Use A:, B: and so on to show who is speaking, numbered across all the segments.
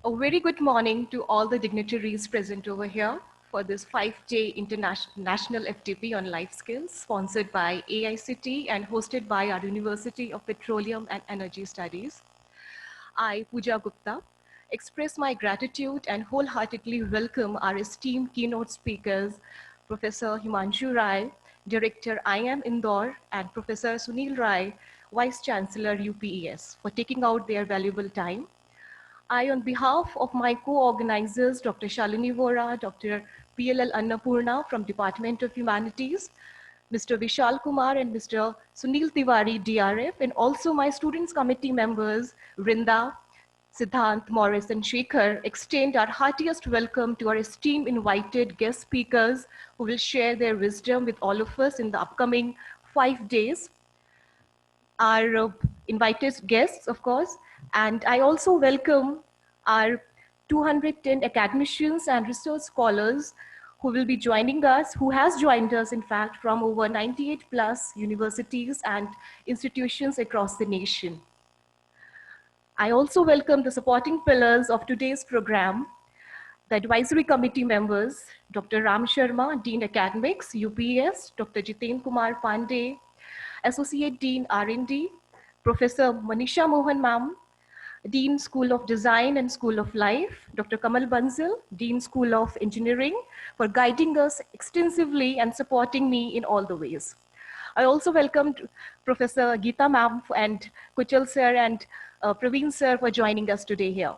A: A very good morning to all the dignitaries present over here for this 5-day international national FTP on life skills sponsored by AICTE and hosted by our University of Petroleum and Energy Studies. I, Pooja Gupta, express my gratitude and wholeheartedly welcome our esteemed keynote speakers, Professor Himanshu Rai, Director IIM Indore, and Professor Sunil Rai, Vice Chancellor UPES, for taking out their valuable time. I, on behalf of my co-organizers, Dr. Shalini Vora, Dr. PLL Annapurna from Department of Humanities, Mr. Vishal Kumar and Mr. Sunil Tiwari, DRF, and also my students committee members, Rinda, Siddhant, Morris, and Shekhar, extend our heartiest welcome to our esteemed invited guest speakers who will share their wisdom with all of us in the upcoming 5 days. Our invited guests, of course, and I also welcome our 210 academicians and research scholars who will be joining us, who has joined us, in fact, from over 98 plus universities and institutions across the nation. I also welcome the supporting pillars of today's program, the advisory committee members, Dr. Ram Sharma, Dean Academics, UPS, Dr. Jiten Kumar Pandey, Associate Dean R&D, Professor Manisha Mohan Ma'am, Dean School of Design and School of Life, Dr. Kamal Bansal, Dean School of Engineering, for guiding us extensively and supporting me in all the ways. I also welcomed Professor Geeta Ma'am and Kuchal Sir and Praveen Sir for joining us today here.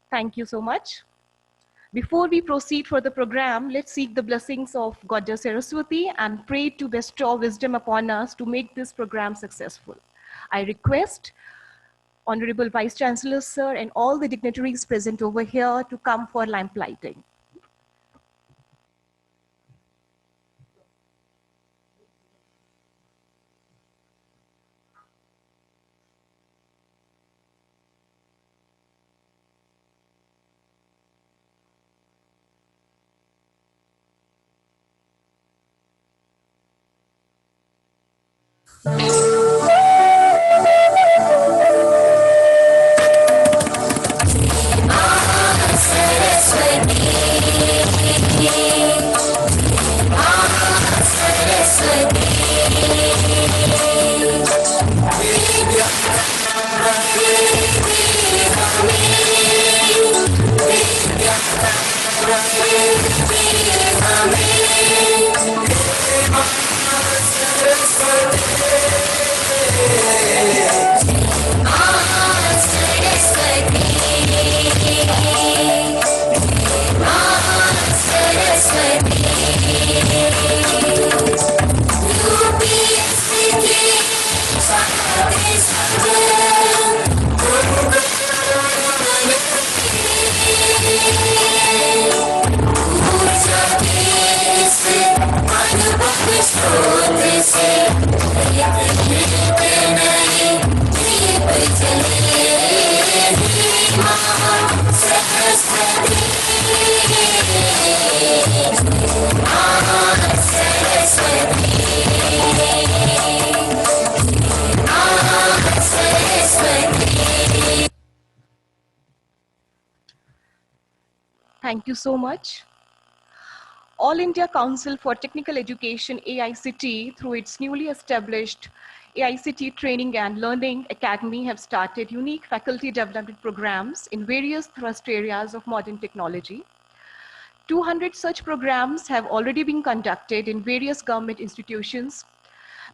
A: Thank you so much. Before we proceed for the program, let's seek the blessings of Goddess Saraswati and pray to bestow wisdom upon us to make this program successful. I request Honorable Vice Chancellor Sir and all the dignitaries present over here to come for lamp lighting. Thank you so much. All India Council for Technical Education, AICTE, through its newly established AICTE Training and Learning Academy, have started unique faculty development programs in various thrust areas of modern technology. 200 such programs have already been conducted in various government institutions,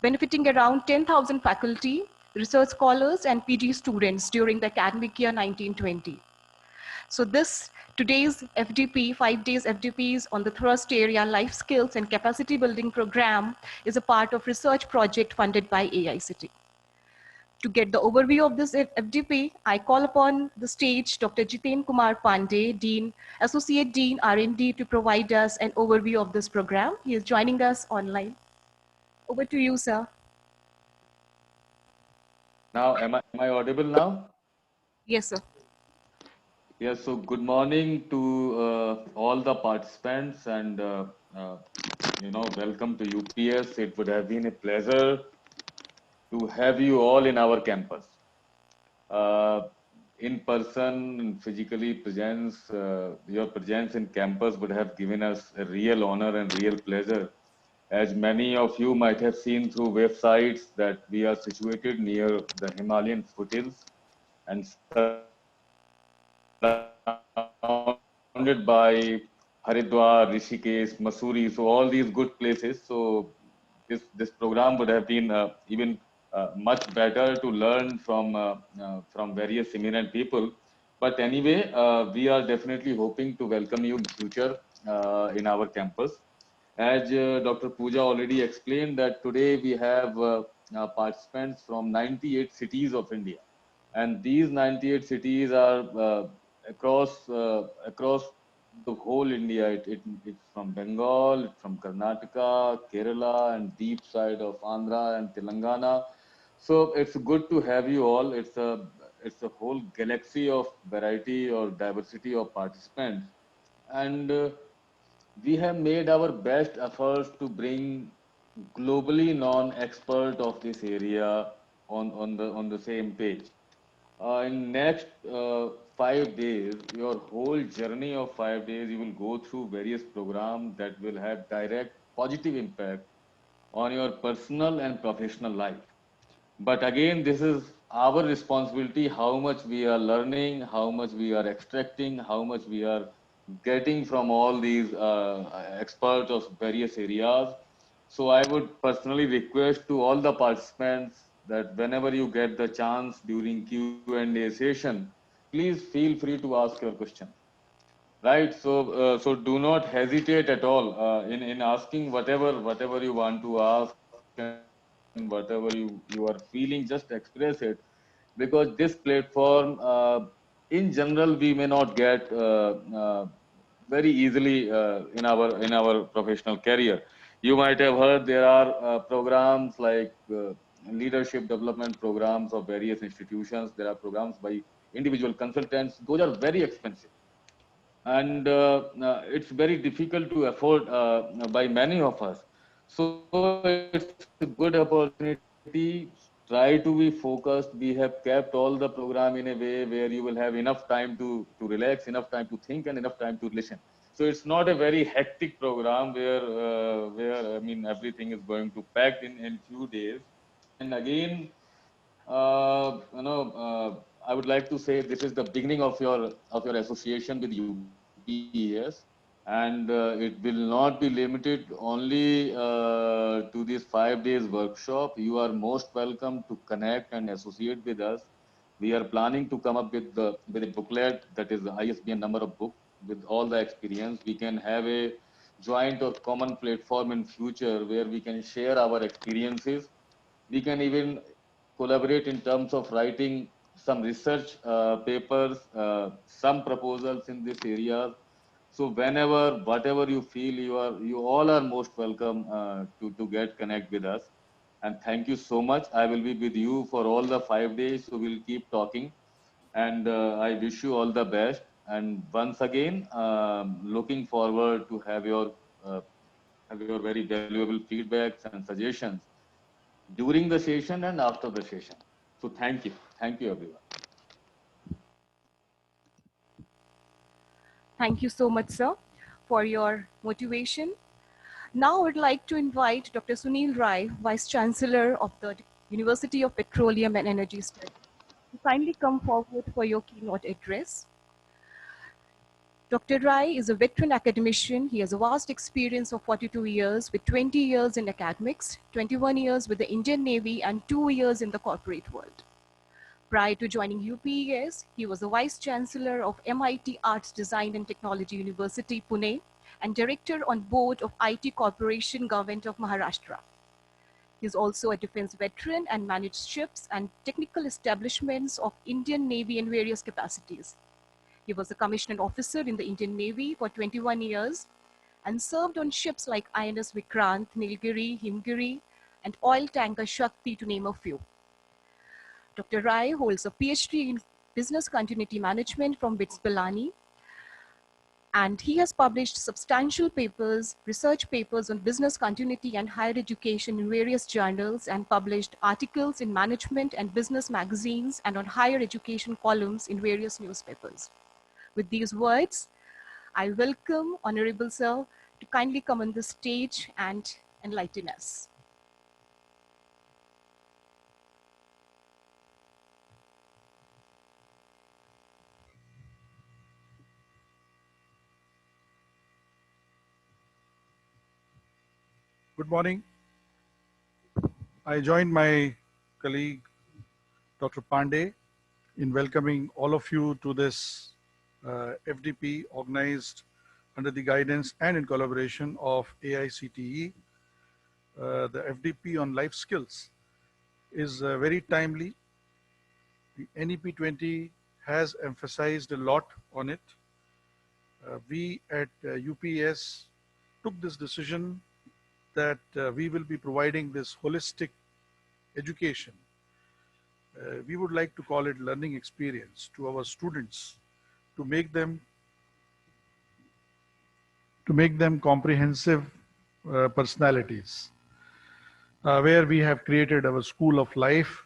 A: benefiting around 10,000 faculty, research scholars, and PG students during the academic year 1920. So today's FDP, 5 days FDPs on the thrust area life skills and capacity building program is a part of research project funded by AICTE. To get the overview of this FDP, I call upon the stage Dr. Jiten Kumar Pandey, Dean, Associate Dean R&D, to provide us an overview of this program. He is joining us online. Over to you, sir.
B: Now, am I audible now?
A: Yes, sir.
B: Yes, so good morning to all the participants and, welcome to UPS. It would have been a pleasure to have you all in our campus. in person, physically presence, your presence in campus would have given us a real honor and real pleasure. As many of you might have seen through websites that we are situated near the Himalayan foothills and surrounded by Haridwar, Rishikesh, Masuri, so all these good places. So this program would have been even much better to learn from various eminent people. But anyway, we are definitely hoping to welcome you in future in our campus. As Dr. Pooja already explained that today we have participants from 98 cities of India, and these 98 cities are across the whole India. It's from Bengal, it's from Karnataka, Kerala, and deep side of Andhra and Telangana. So it's good to have you all. It's a whole galaxy of variety or diversity of participants, and we have made our best efforts to bring globally known expert of this area on the same page. In next 5 days, your whole journey of 5 days, you will go through various programs that will have direct positive impact on your personal and professional life. But again, this is our responsibility how much we are learning, how much we are extracting, how much we are getting from all these experts of various areas. So I would personally request to all the participants that whenever you get the chance during Q&A session, please feel free to ask your question. Right. So do not hesitate at all in asking whatever you want to ask and whatever you are feeling. Just express it, because this platform, in general, we may not get very easily in our professional career. You might have heard there are programs like leadership development programs of various institutions. There are programs by individual consultants. Those are very expensive, and it's very difficult to afford by many of us. So it's a good opportunity. Try to be focused. We have kept all the program in a way where you will have enough time to relax, enough time to think, and enough time to listen. So it's not a very hectic program where I mean everything is going to packed in few days. And again, I would like to say this is the beginning of your association with UPES, and it will not be limited only to this 5 days workshop. You are most welcome to connect and associate with us. We are planning to come up with a booklet that is the ISBN number of book with all the experience. We can have a joint or common platform in future where we can share our experiences. We can even collaborate in terms of writing some research papers, some proposals in this area. So whenever, whatever you feel, you all are most welcome to get connect with us. And thank you so much. I will be with you for all the 5 days, so we'll keep talking. And I wish you all the best. And once again, looking forward to uh, have your very valuable feedbacks and suggestions during the session and after the session. So thank you everyone.
A: Thank you so much, sir, for your motivation. Now I would like to invite Dr. Sunil Rai, Vice Chancellor of the University of Petroleum and Energy Studies, to kindly come forward for your keynote address. Dr. Rai is a veteran academician. He has a vast experience of 42 years, with 20 years in academics, 21 years with the Indian Navy, and 2 years in the corporate world. Prior to joining UPES, he was the Vice Chancellor of MIT Arts Design and Technology University, Pune, and Director on Board of IT Corporation, Government of Maharashtra. He is also a defense veteran and managed ships and technical establishments of Indian Navy in various capacities. He was a commissioned officer in the Indian Navy for 21 years and served on ships like INS Vikrant, Nilgiri, Himgiri, and oil tanker Shakti, to name a few. Dr. Rai holds a PhD in Business Continuity Management from BITS Pilani And he has published substantial papers, research papers on business continuity and higher education in various journals, and published articles in management and business magazines and on higher education columns in various newspapers. With these words, I welcome Honorable Sir to kindly come on the stage and enlighten us.
C: Good morning. I join my colleague, Dr. Pandey, in welcoming all of you to this FDP organized under the guidance and in collaboration of AICTE. The FDP on life skills is very timely. The NEP 20 has emphasized a lot on it. We at UPES took this decision that we will be providing this holistic education. We would like to call it learning experience to our students to make them comprehensive personalities, where we have created our school of life,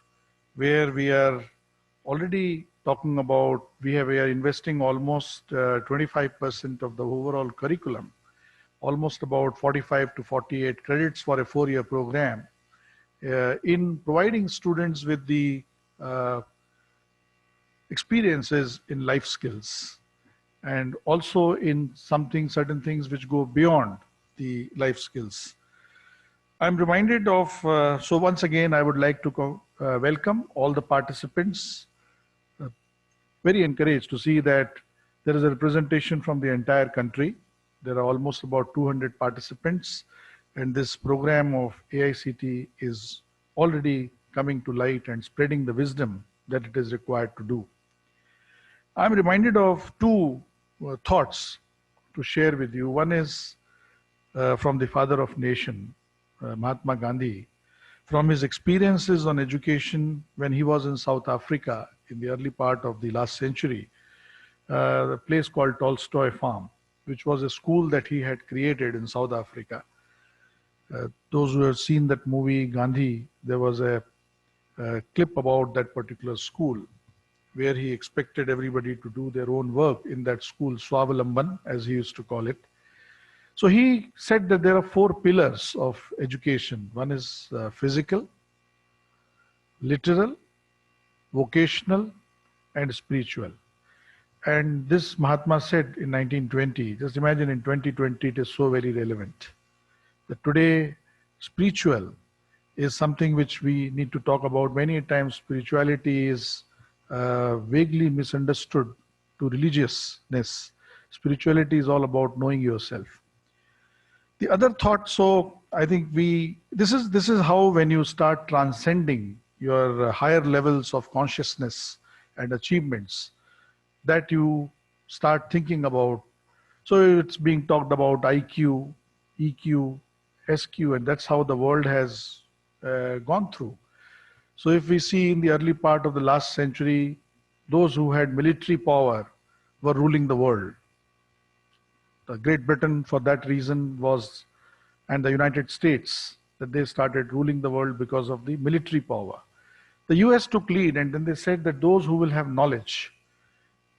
C: where we are already talking about, we are investing almost 25% of the overall curriculum, almost about 45 to 48 credits for a 4-year program, in providing students with the experiences in life skills, and also in certain things which go beyond the life skills. I'm reminded of, so once again, I would like to welcome all the participants. Very encouraged to see that there is a representation from the entire country. There are almost about 200 participants, and this program of AICT is already coming to light and spreading the wisdom that it is required to do. I'm reminded of two thoughts to share with you. One is from the father of nation, Mahatma Gandhi, from his experiences on education when he was in South Africa in the early part of the last century, the place called Tolstoy Farm, which was a school that he had created in South Africa. Those who have seen that movie, Gandhi, there was a clip about that particular school where he expected everybody to do their own work in that school, Swavalamban, as he used to call it. So he said that there are 4 pillars of education. One is physical, literal, vocational, and spiritual. And this Mahatma said in 1920, just imagine in 2020, it is so very relevant. That today, spiritual is something which we need to talk about. Many times spirituality is vaguely misunderstood to religiousness. Spirituality is all about knowing yourself. The other thought, so I think this is how when you start transcending your higher levels of consciousness and achievements, that you start thinking about. So it's being talked about IQ, EQ, SQ, and that's how the world has gone through. So if we see in the early part of the last century, those who had military power were ruling the world. Great Britain, for that reason, was, and the United States, that they started ruling the world because of the military power. The US took lead, and then they said that those who will have knowledge,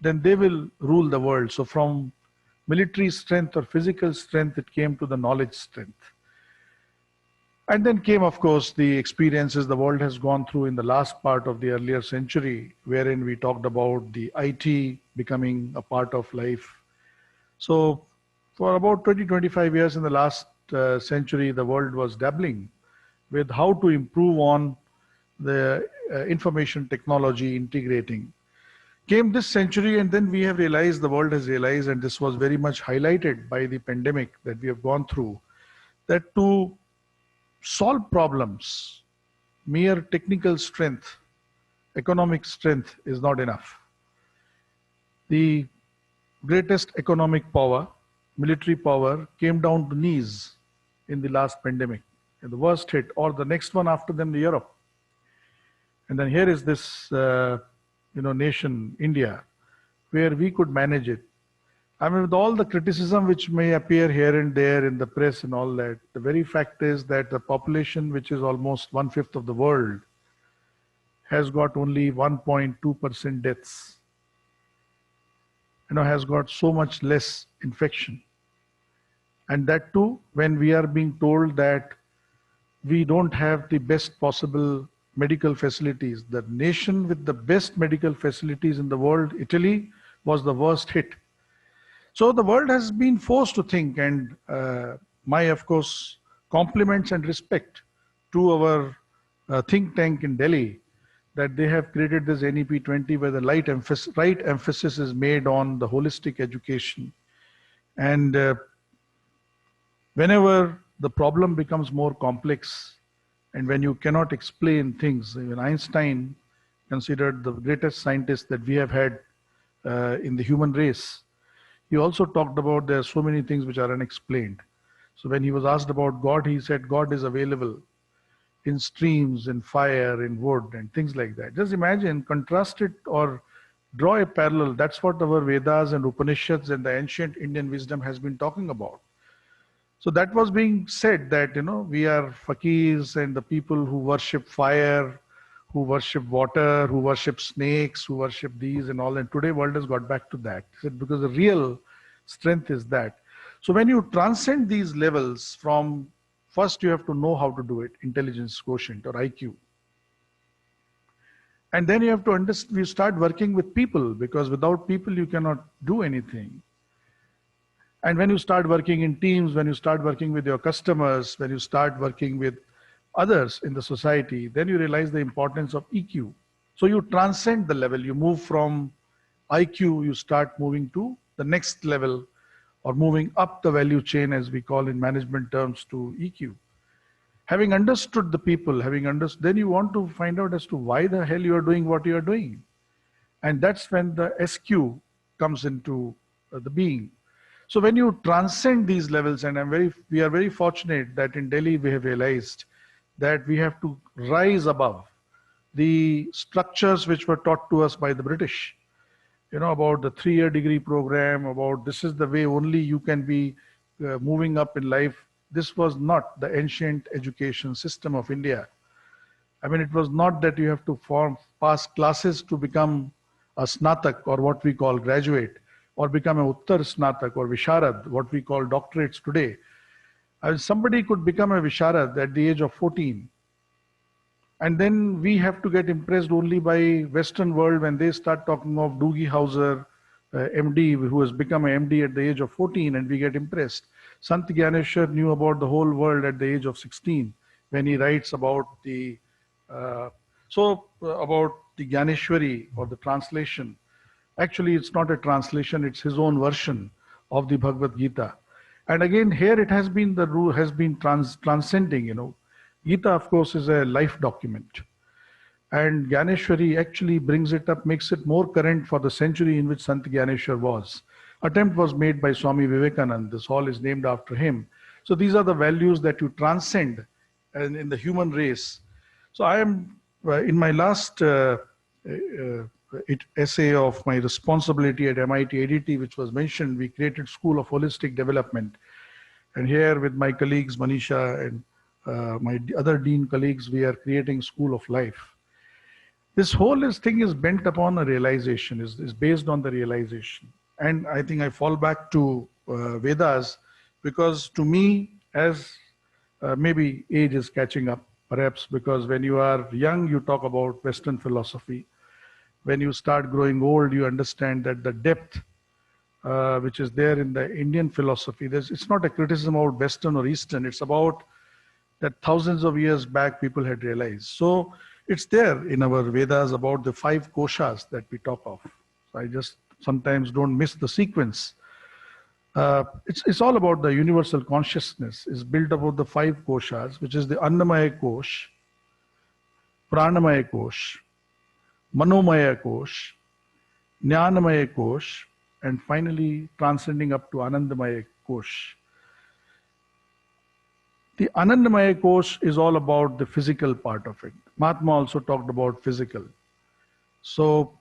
C: then they will rule the world. So from military strength or physical strength, it came to the knowledge strength. And then came, of course, the experiences the world has gone through in the last part of the earlier century, wherein we talked about the IT becoming a part of life. So for about 20-25 years in the last century, the world was dabbling with how to improve on the information technology integrating. Came this century, and then we have realized, the world has realized, and this was very much highlighted by the pandemic that we have gone through, that to solve problems, mere technical strength, economic strength is not enough. The greatest economic power, military power, came down to knees in the last pandemic, and the worst hit, or the next one after them, Europe. And then here is this nation, India, where we could manage it. I mean, with all the criticism which may appear here and there in the press and all that, the very fact is that the population, which is almost one-fifth of the world, has got only 1.2% deaths, has got so much less infection. And that too, when we are being told that we don't have the best possible medical facilities. The nation with the best medical facilities in the world, Italy, was the worst hit. So the world has been forced to think, and my, of course, compliments and respect to our think tank in Delhi, that they have created this NEP 20 where the right emphasis is made on the holistic education. And whenever the problem becomes more complex and when you cannot explain things, even Einstein, considered the greatest scientist that we have had in the human race, he also talked about there are so many things which are unexplained. So when he was asked about God, he said God is available in streams, in fire, in wood, and things like that. Just imagine, contrast it or draw a parallel. That's what our Vedas and Upanishads and the ancient Indian wisdom has been talking about. So that was being said that, we are fakirs and the people who worship fire, who worship water, who worship snakes, who worship these and all. And today world has got back to that. He said, because the real strength is that. So when you transcend these levels from, first you have to know how to do it, intelligence quotient or IQ. And then you have to understand, you start working with people, because without people you cannot do anything. And when you start working in teams, when you start working with your customers, when you start working with others in the society, then you realize the importance of EQ. So you transcend the level, you move from IQ, you start moving to the next level or moving up the value chain, as we call in management terms, to EQ. Having understood the people, then you want to find out as to why the hell you are doing what you are doing. And that's when the SQ comes into the being. So when you transcend these levels, and we are very fortunate that in Delhi we have realized that we have to rise above the structures which were taught to us by the British, about the 3-year degree program, about this is the way only you can be moving up in life. This was not the ancient education system of India. I mean, it was not that you have to pass classes to become a snatak, or what we call graduate, or become a Uttar Snatak or Visharad, what we call doctorates today. Somebody could become a Visharad at the age of 14. And then we have to get impressed only by Western world when they start talking of Doogie Howser, MD, who has become an MD at the age of 14, and we get impressed. Sant Gyaneshwar knew about the whole world at the age of 16 when he writes about about the Gyaneshwari, or the translation. Actually, it's not a translation, it's his own version of the Bhagavad Gita. And again, here it has been, the rule has been transcending, Gita, of course, is a life document. And Gyaneshwari actually brings it up, makes it more current for the century in which Sant Gyaneshwar was. Attempt was made by Swami Vivekananda. This hall is named after him. So these are the values that you transcend in the human race. So I am, in my last essay of my responsibility at MIT ADT, which was mentioned, we created School of Holistic Development. And here with my colleagues, Manisha and my other dean colleagues, we are creating School of Life. This whole thing is bent upon a realization, is based on the realization. And I think I fall back to Vedas, because to me, as maybe age is catching up, perhaps because when you are young, you talk about Western philosophy. When you start growing old, you understand that the depth which is there in the Indian philosophy, it's not a criticism of Western or Eastern, it's about that thousands of years back people had realized. So it's there in our Vedas about the 5 koshas that we talk of. So I just sometimes don't miss the sequence. It's all about the universal consciousness is built about the 5 koshas, which is the Annamaya Kosh, Pranamaya Kosh, Manomaya Kosh, Jnanamaya Kosh, and finally transcending up to Anandamaya Kosh. The Anandamaya Kosh is all about the physical part of it. Mahatma also talked about physical. So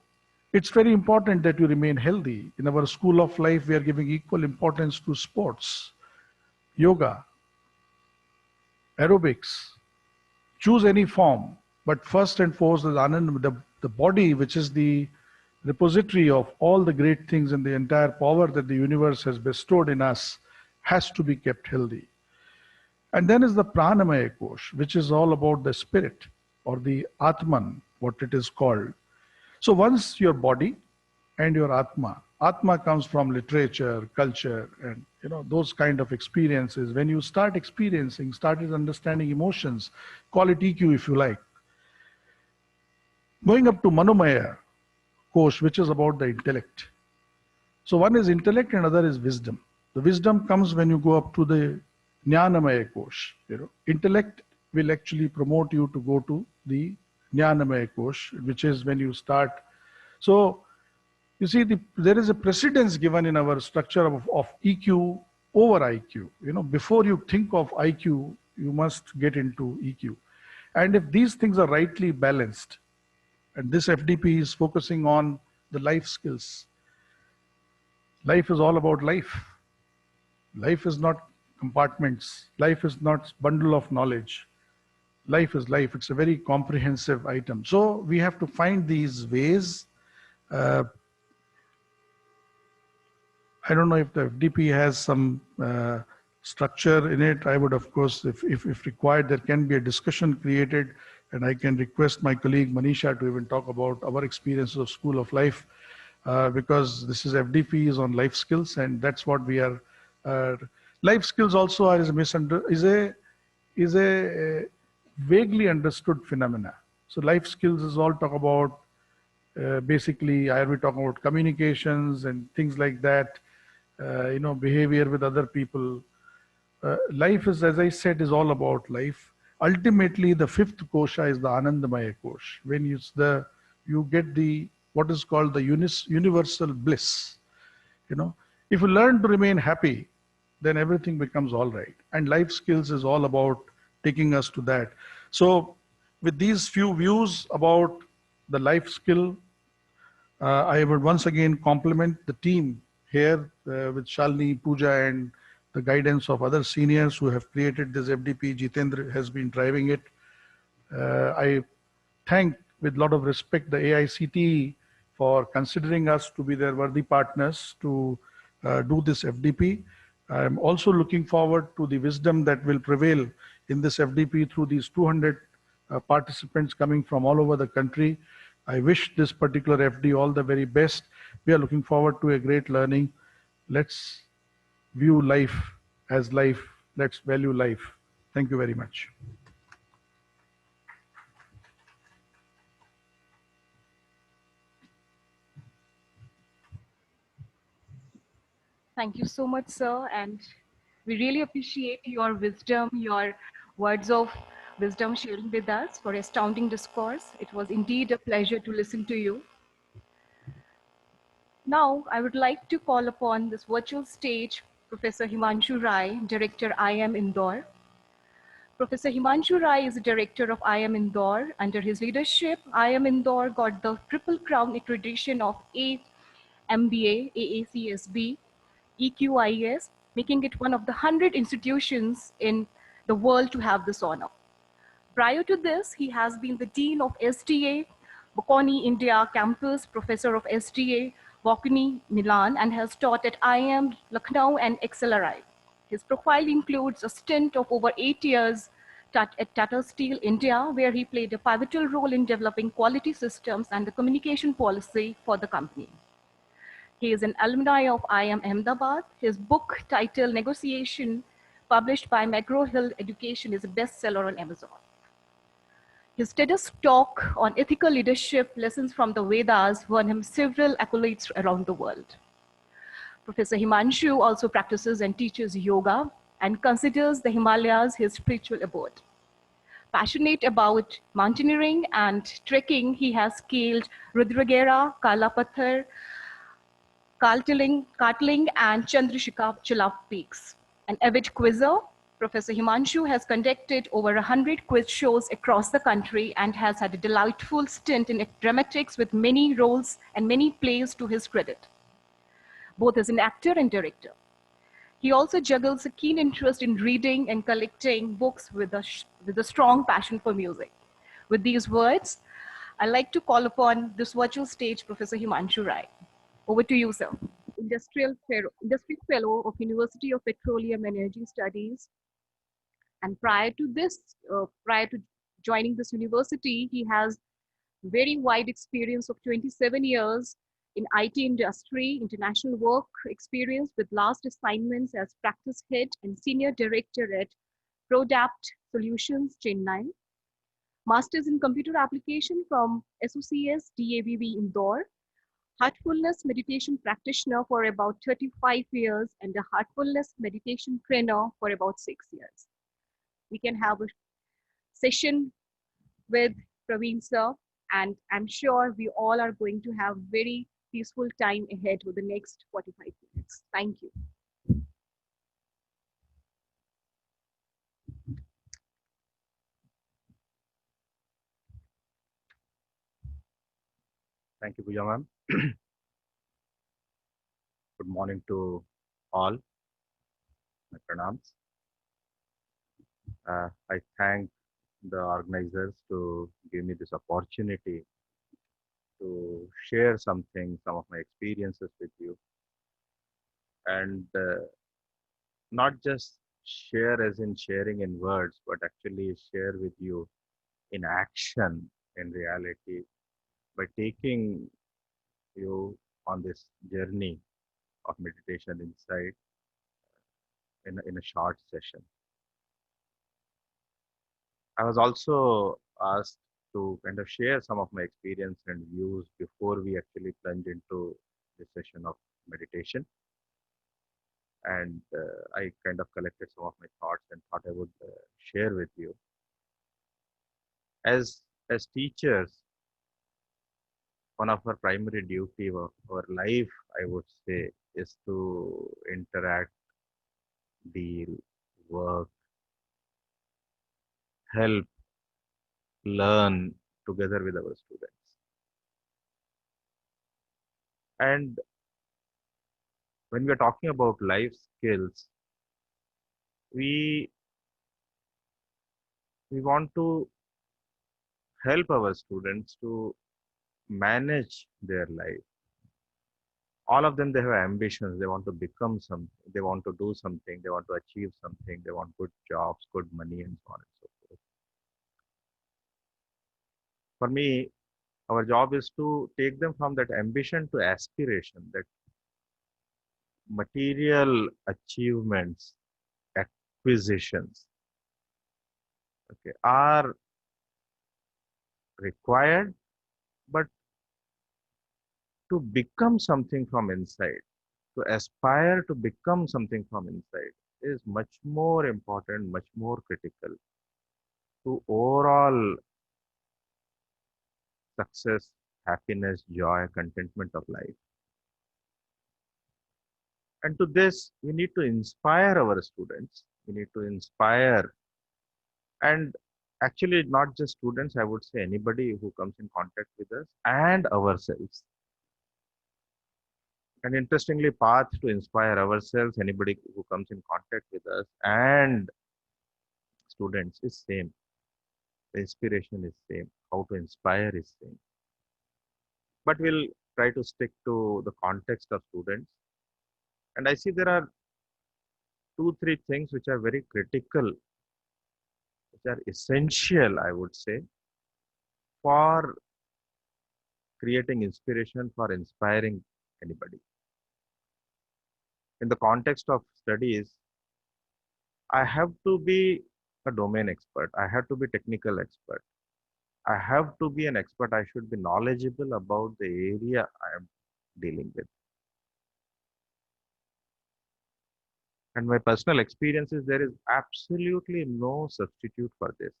C: It's very important that you remain healthy. In our school of life, we are giving equal importance to sports, yoga, aerobics. Choose any form, but first and foremost, the body, which is the repository of all the great things and the entire power that the universe has bestowed in us, has to be kept healthy. And then is the pranamaya kosh, which is all about the spirit or the atman, what it is called. So once your body and your atma comes from literature, culture, and those kind of experiences. When you start experiencing, started understanding emotions, call it EQ if you like. Going up to Manomaya Kosh, which is about the intellect. So one is intellect and other is wisdom. The wisdom comes when you go up to the Jnanamaya Kosh. Intellect will actually promote you to go to the Jnanamaya Kosh, which is when you start. So you see, there is a precedence given in our structure of EQ over IQ. Before you think of IQ, you must get into EQ. And if these things are rightly balanced, and this FDP is focusing on the life skills. Life is all about life. Life is not compartments. Life is not bundle of knowledge. Life is life. It's a very comprehensive item. So we have to find these ways. I don't know if the FDP has some structure in it. I would, of course, if required, there can be a discussion created, and I can request my colleague Manisha to even talk about our experiences of School of Life, because this is FDP is on life skills, and that's what we are. Life skills also are is a vaguely understood phenomena. So life skills is all talk about basically, are we talking about communications and things like that, behavior with other people. Life is, as I said, is all about life. Ultimately, the fifth kosha is the Anandamaya kosh. When you get the what is called the universal bliss. If you learn to remain happy, then everything becomes all right. And life skills is all about taking us to that. So, with these few views about the life skill, I would once again compliment the team here with Shalini, Pooja, and the guidance of other seniors who have created this FDP. Jitendra has been driving it. I thank with a lot of respect the AICTE for considering us to be their worthy partners to do this FDP. I'm also looking forward to the wisdom that will prevail in this FDP through these 200 participants coming from all over the country. I wish this particular FD all the very best. We are looking forward to a great learning. Let's view life as life. Let's value life. Thank you very much.
A: Thank you so much, sir. And we really appreciate your wisdom, your words of wisdom sharing with us for astounding discourse. It was indeed a pleasure to listen to you. Now, I would like to call upon this virtual stage Professor Himanshu Rai, Director IIM Indore. Professor Himanshu Rai is the director of IIM Indore. Under his leadership, IIM Indore got the Triple Crown accreditation of AMBA, AACSB, EQIS, making it one of the 100 institutions in the world to have this honor. Prior to this, he has been the Dean of SDA, Bocconi India campus, Professor of SDA, Bocconi, Milan, and has taught at IIM, Lucknow, and XLRI. His profile includes a stint of over 8 years at Tata Steel India, where he played a pivotal role in developing quality systems and the communication policy for the company. He is an alumni of IIM Ahmedabad. His book titled Negotiation, published by McGraw-Hill Education, is a bestseller on Amazon. His TEDx talk on ethical leadership, lessons from the Vedas, won him several accolades around the world. Professor Himanshu also practices and teaches yoga and considers the Himalayas his spiritual abode. Passionate about mountaineering and trekking, he has scaled Rudragera, Kalapathar, Kartling, and Chandrashikha peaks. An avid quizzer, Professor Himanshu has conducted over 100 quiz shows across the country and has had a delightful stint in dramatics with many roles and many plays to his credit, both as an actor and director. He also juggles a keen interest in reading and collecting books with a strong passion for music. With these words, I'd like to call upon this virtual stage Professor Himanshu Rai. Over to you, sir. Industry Fellow of University of Petroleum and Energy Studies. And prior to joining this university, he has very wide experience of 27 years in IT industry, international work experience with last assignments as practice head and senior director at Prodapt Solutions, Chennai. Masters in computer application from SOCS DAVV Indore. Heartfulness meditation practitioner for about 35 years and a heartfulness meditation trainer for about 6 years. We can have a session with Praveen sir, and I'm sure we all are going to have very peaceful time ahead with the next 45 minutes. Thank you.
D: Thank you, Pooja ma'am. Good morning to all. My pranams. I thank the organizers to give me this opportunity to share something, some of my experiences with you, and not just share as in sharing in words, but actually share with you in action, in reality, by taking you on this journey of meditation inside in a short session. I was also asked to kind of share some of my experience and views before we actually plunge into the session of meditation. And I kind of collected some of my thoughts and thought I would share with you. As teachers, one of our primary duty of our life, I would say, is to interact, deal, work, help, learn together with our students. And when we are talking about life skills, we want to help our students to manage their life. All of them, they have ambitions. They want to become something. They want to do something. They want to achieve something. They want good jobs, good money, and so on and so forth. For me, our job is to take them from that ambition to aspiration, that material achievements, acquisitions, okay, are required, but to become something from inside, to aspire to become something from inside is much more important, much more critical to overall success, happiness, joy, contentment of life. And to this, we need to inspire our students. We need to inspire, and actually not just students, I would say anybody who comes in contact with us and ourselves. And interestingly, path to inspire ourselves, anybody who comes in contact with us and students is same. The inspiration is same. How to inspire is same. But we'll try to stick to the context of students. And I see there are 2, 3 things which are very critical, which are essential, I would say, for creating inspiration, for inspiring anybody. In the context of studies, I have to be a domain expert. I have to be technical expert. I have to be an expert. I should be knowledgeable about the area I am dealing with. And my personal experience is there is absolutely no substitute for this.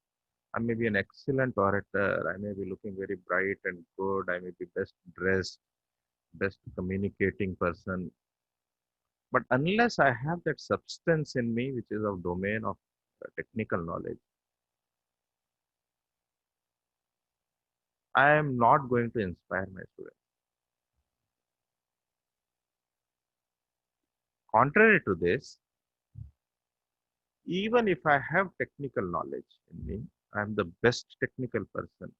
D: I may be an excellent orator. I may be looking very bright and good. I may be best dressed, best communicating person. But unless I have that substance in me, which is of domain of technical knowledge, I am not going to inspire my students. Contrary to this, even if I have technical knowledge in me, I am the best technical person,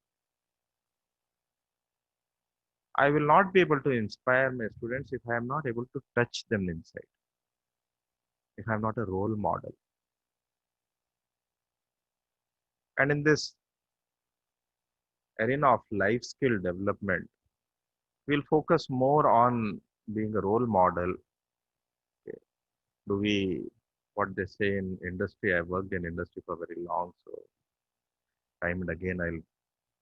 D: I will not be able to inspire my students if I am not able to touch them inside, if I am not a role model. And in this arena of life skill development, we'll focus more on being a role model. Okay. Do we, what they say in industry, I worked in industry for very long, so time and again I'll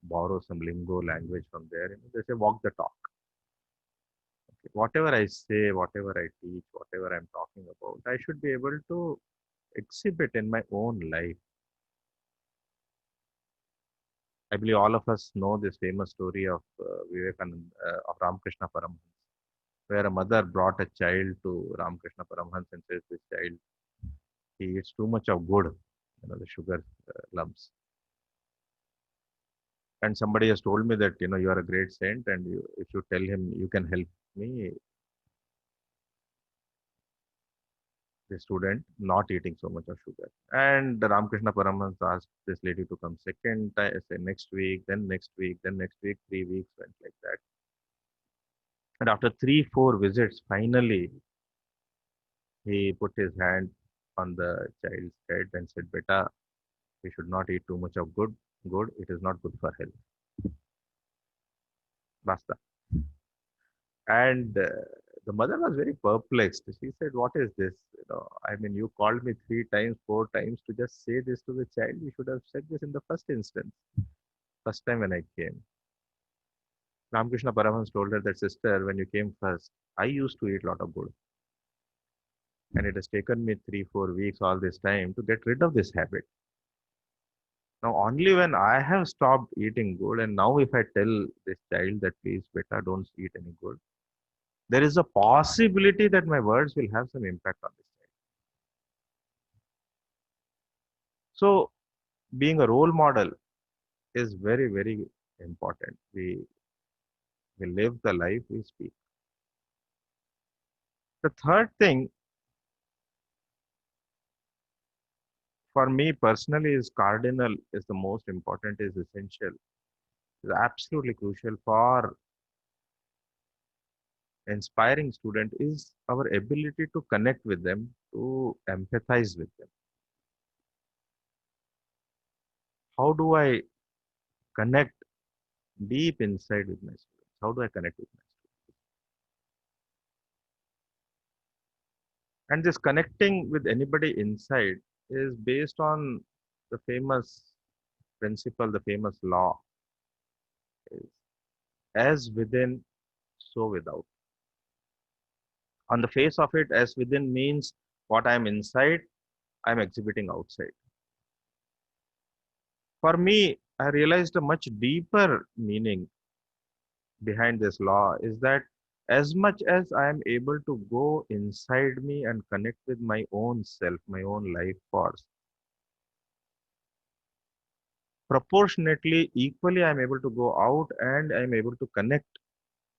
D: borrow some lingo language from there. They say walk the talk. Okay. Whatever I say, whatever I teach, whatever I'm talking about, I should be able to exhibit in my own life. I believe all of us know this famous story of Vivekananda, of Ramakrishna Paramhans, where a mother brought a child to Ramakrishna Paramhans and says, this child, he eats too much of good, the sugar lumps. And somebody has told me that, you are a great saint, and if you tell him you can help me, the student not eating so much of sugar. And the Ramakrishna Paramhans asked this lady to come second, say next week, then next week, then next week, 3 weeks went like that. And after 3, 4 visits, finally he put his hand on the child's head and said, Beta, we should not eat too much of good, it is not good for health. Basta. And the mother was very perplexed. She said, what is this? I mean, you called me 3 times, 4 times to just say this to the child. You should have said this in the first instance, first time when I came. Ramakrishna Paramahans told her that, sister, when you came first, I used to eat a lot of good. And it has taken me 3, 4 weeks all this time to get rid of this habit. Now, only when I have stopped eating good, and now if I tell this child that please, beta, don't eat any good, there is a possibility that my words will have some impact on this child. So, being a role model is very, very important. We live the life we speak. The third thing for me personally is cardinal, is the most important, is essential, is absolutely crucial for inspiring student is our ability to connect with them, to empathize with them. How do I connect deep inside with my students? How do I connect with my students? And this connecting with anybody inside is based on the famous principle, the famous law, is as within, so without. On the face of it, as within means what I'm inside, I'm exhibiting outside. For me, I realized a much deeper meaning behind this law is that as much as I am able to go inside me and connect with my own self, my own life force, proportionately, equally, I am able to go out and I am able to connect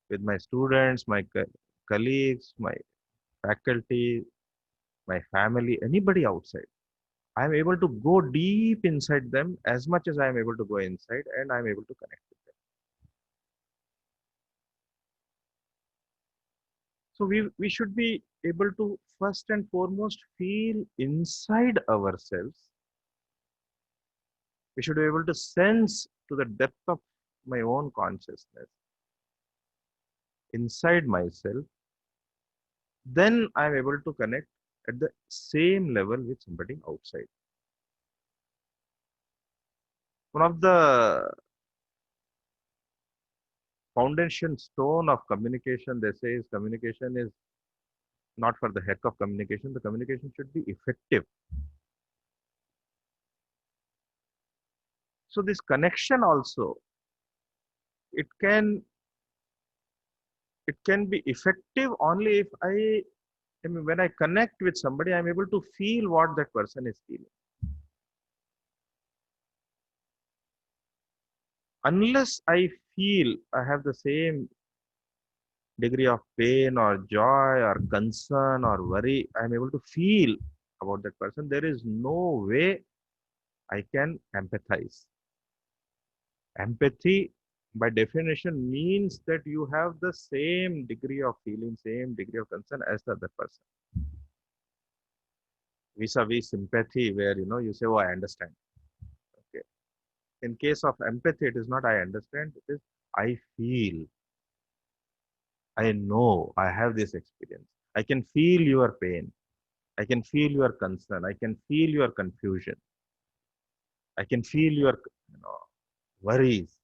D: with my students, my colleagues, my faculty, my family, anybody outside. I am able to go deep inside them as much as I am able to go inside, and I am able to connect with them. So we should be able to first and foremost feel inside ourselves. We should be able to sense to the depth of my own consciousness inside myself. Then I'm able to connect at the same level with somebody outside. One of the foundation stone of communication, they say, is communication is not for the heck of communication. The communication should be effective. So this connection also, it can be effective only if I mean, when I connect with somebody, I'm able to feel what that person is feeling. Unless I feel I have the same degree of pain or joy or concern or worry, I'm able to feel about that person, there is no way I can empathize. Empathy, by definition, means that you have the same degree of feeling, same degree of concern as the other person. Vis-a-vis sympathy, where you say, "Oh, I understand." Okay. In case of empathy, it is not "I understand." It is "I feel." I know. I have this experience. I can feel your pain. I can feel your concern. I can feel your confusion. I can feel your worries.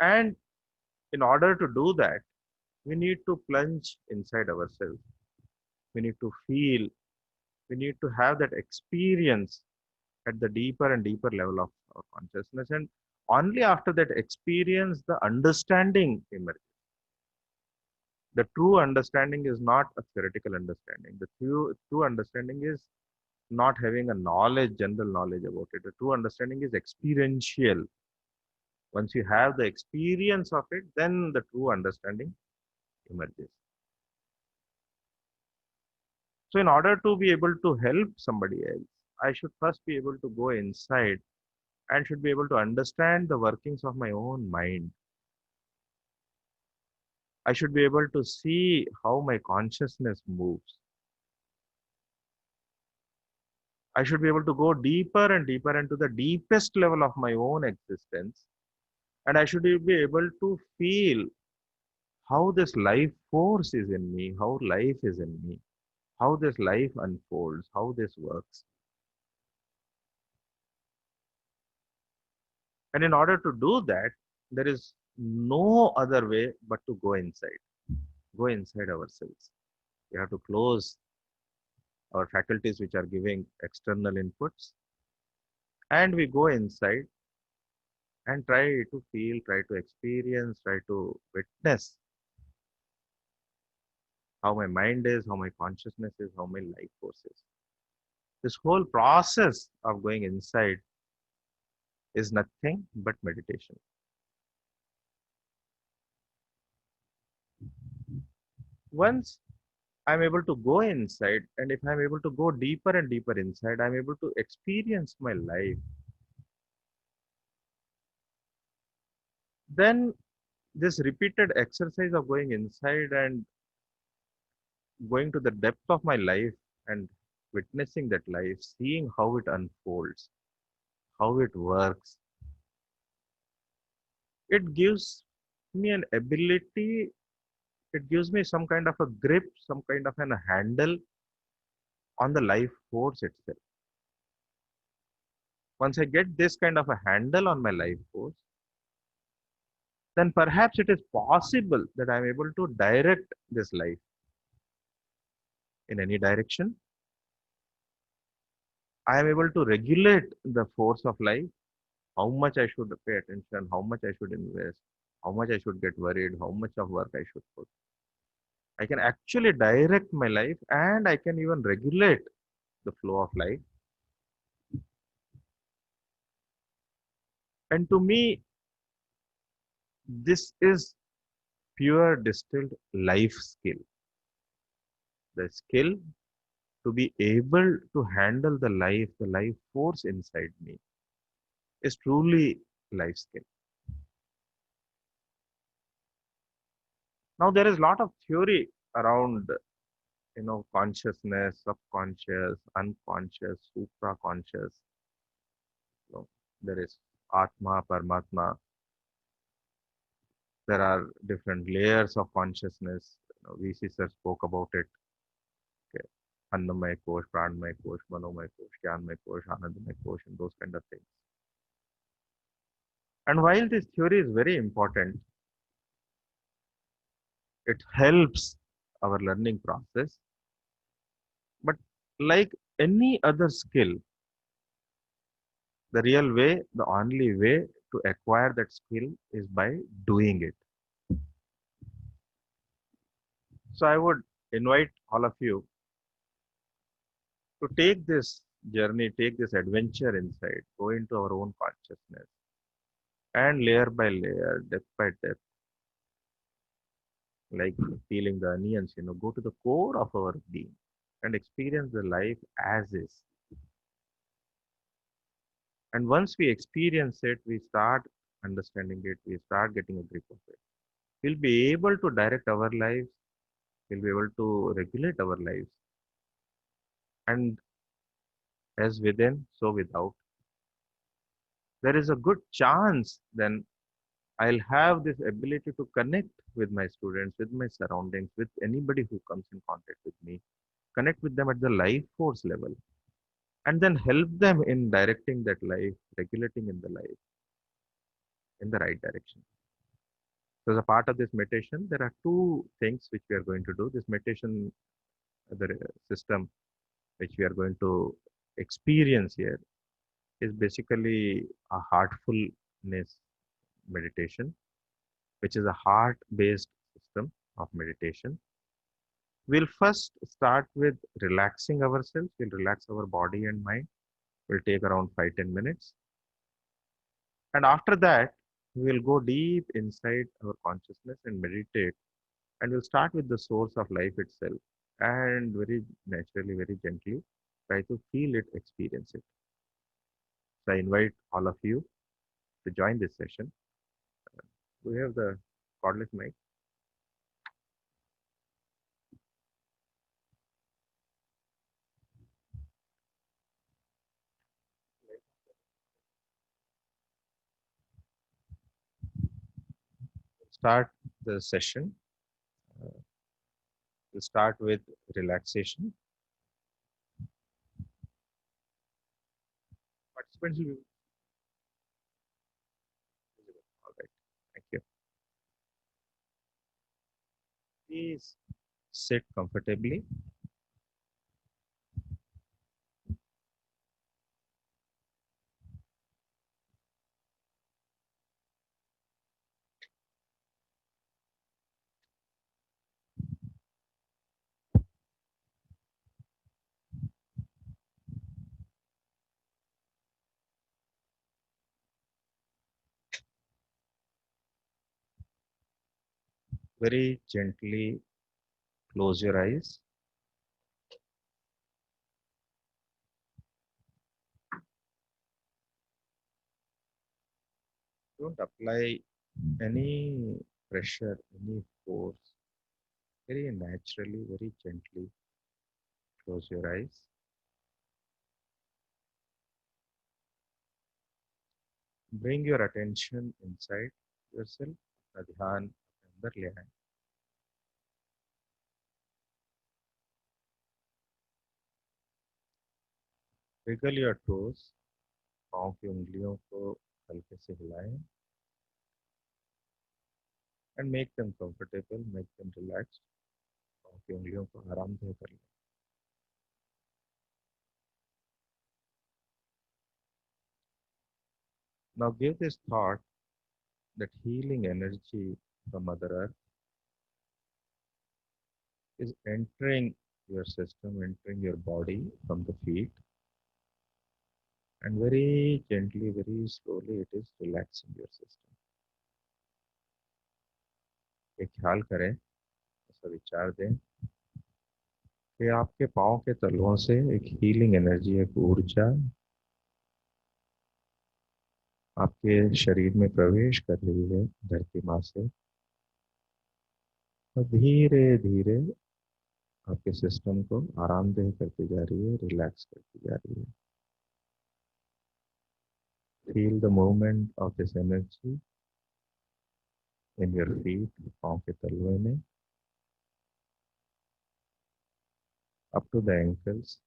D: And in order to do that, we need to plunge inside ourselves. We need to feel. We need to have that experience at the deeper and deeper level of our consciousness. And only after that experience, the understanding emerges. The true understanding is not a theoretical understanding. The true understanding is not having a knowledge, general knowledge about it. The true understanding is experiential. Once you have the experience of it, then the true understanding emerges. So, in order to be able to help somebody else, I should first be able to go inside and should be able to understand the workings of my own mind. I should be able to see how my consciousness moves. I should be able to go deeper and deeper into the deepest level of my own existence. And I should be able to feel how this life force is in me, how life is in me, how this life unfolds, how this works. And in order to do that, there is no other way but to go inside ourselves. We have to close our faculties which are giving external inputs, and we go inside and try to feel, try to experience, try to witness how my mind is, how my consciousness is, how my life force is. This whole process of going inside is nothing but meditation. Once I'm able to go inside, and if I'm able to go deeper and deeper inside, I'm able to experience my life. Then this repeated exercise of going inside and going to the depth of my life and witnessing that life, seeing how it unfolds, how it works, it gives me an ability, it gives me some kind of a grip, some kind of a handle on the life force itself. Once I get this kind of a handle on my life force, then perhaps it is possible that I'm able to direct this life in any direction. I am able to regulate the force of life, how much I should pay attention, how much I should invest, how much I should get worried, how much of work I should put. I can actually direct my life and I can even regulate the flow of life. And to me, this is pure distilled life skill. The skill to be able to handle the life force inside me is truly life skill. Now there is a lot of theory around consciousness, subconscious, unconscious, supraconscious. There is Atma, Paramatma. There are different layers of consciousness. VC sir spoke about it. Okay. Annamay Kosh, Pranmay Kosh, Manomay Kosh, Gyanmay Kosh, Anandamay Kosh, and those kind of things. And while this theory is very important, it helps our learning process. But like any other skill, the real way, the only way to acquire that skill is by doing it. So I would invite all of you to take this journey, take this adventure inside, go into our own consciousness, and layer by layer, depth by depth, like peeling the onions, go to the core of our being and experience the life as is. And once we experience it, we start understanding it, we start getting a grip of it. We'll be able to direct our lives, we'll be able to regulate our lives, and as within, so without. There is a good chance then I'll have this ability to connect with my students, with my surroundings, with anybody who comes in contact with me, connect with them at the life force level, and then help them in directing that life, regulating in the life in the right direction. So, as a part of this meditation, there are two things which we are going to do. This meditation, the system which we are going to experience here is basically a heartfulness meditation, which is a heart based system of meditation. We'll first start with relaxing ourselves. We'll relax our body and mind. We'll take around 5-10 minutes. And after that, we'll go deep inside our consciousness and meditate. And we'll start with the source of life itself. And very naturally, very gently, try to feel it, experience it. So I invite all of you to join this session. We have the cordless mic. Start the session. We'll start with relaxation. Participants will be visible. All right. Thank you. Please sit comfortably. Very gently close your eyes. Don't apply any pressure, any force. Very naturally, very gently close your eyes. Bring your attention inside yourself. अपना ध्यान अपने अंदर ले आए. Wiggle your toes. पाँव की उंगलियों को हल्के से हिलाएं. And make them comfortable, make them relaxed. पाँव की उंगलियों को आरामदेह कर लें. Now give this thought that healing energy from Mother Earth is entering your system, entering your body from the feet, and very gently, very slowly, it is relaxing your system. एक ख्याल करें, ऐसा विचार दें कि आपके पाँव के तलवों से एक हीलिंग एनर्जी, एक ऊर्जा आपके शरीर में प्रवेश कर रही है धरती माँ से, और धीरे धीरे आपके सिस्टम को आरामदेह करती जा रही है, रिलैक्स करती जा रही है. Feel the movement of this energy in your feet, पाँव के तलवे में, up to the ankles.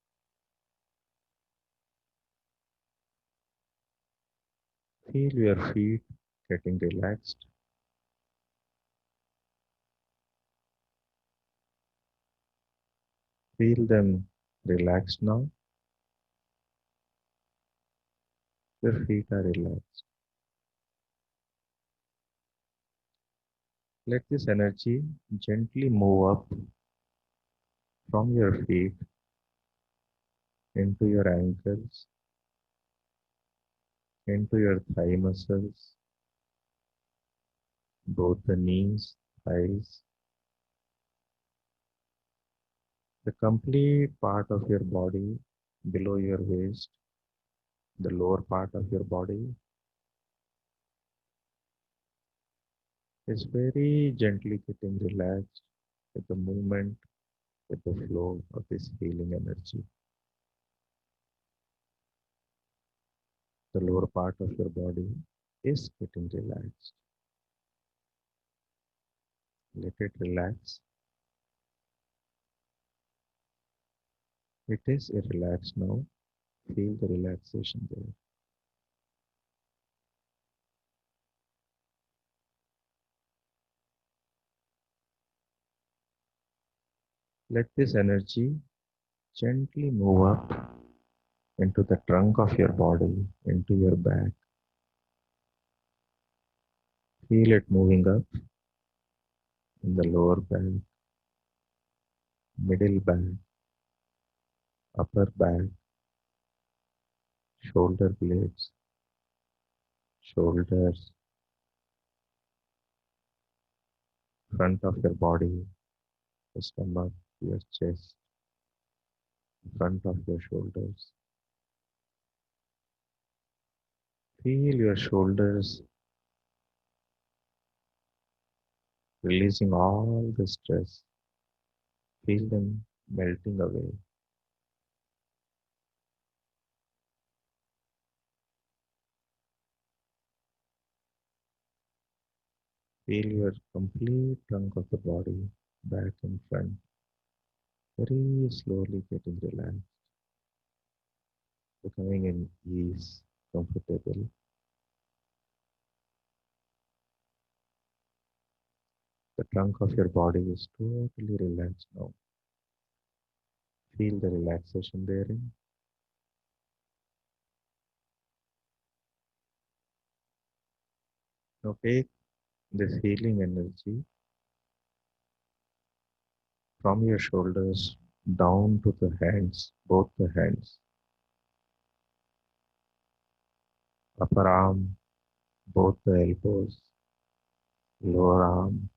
D: Feel your feet getting relaxed. Feel them relaxed now. Your feet are relaxed. Let this energy gently move up from your feet into your ankles, into your thigh muscles, both the knees, thighs, the complete part of your body below your waist, the lower part of your body is very gently getting relaxed with the movement, with the flow of this healing energy. The lower part of your body is getting relaxed. Let it relax. It is relaxed now. Feel the relaxation there. Let this energy gently move up into the trunk of your body, into your back. Feel it moving up in the lower back, middle back, upper back, shoulder blades, shoulders, front of your body, the stomach, your chest, front of your shoulders. Feel your shoulders releasing all the stress. Feel them melting away. Feel your complete trunk of the body, back and front, very slowly getting relaxed, becoming in ease, comfortable. The trunk of your body is totally relaxed now. Feel the relaxation therein. Now take this healing energy from your shoulders down to the hands, both the hands, upper arm, both the elbows, lower arm,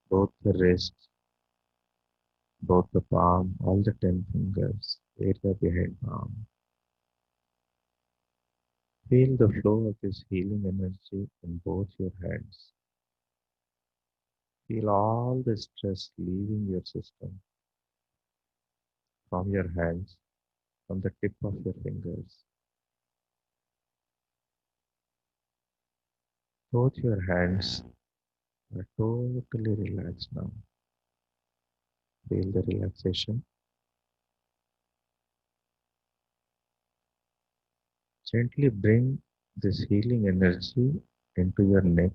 D: both the wrists, both the palm, all the 10 fingers, area behind palm. Feel the flow of this healing energy in both your hands. Feel all the stress leaving your system from your hands, from the tip of your fingers. Both your hands are totally relaxed now. Feel the relaxation. Gently bring this healing energy into your neck.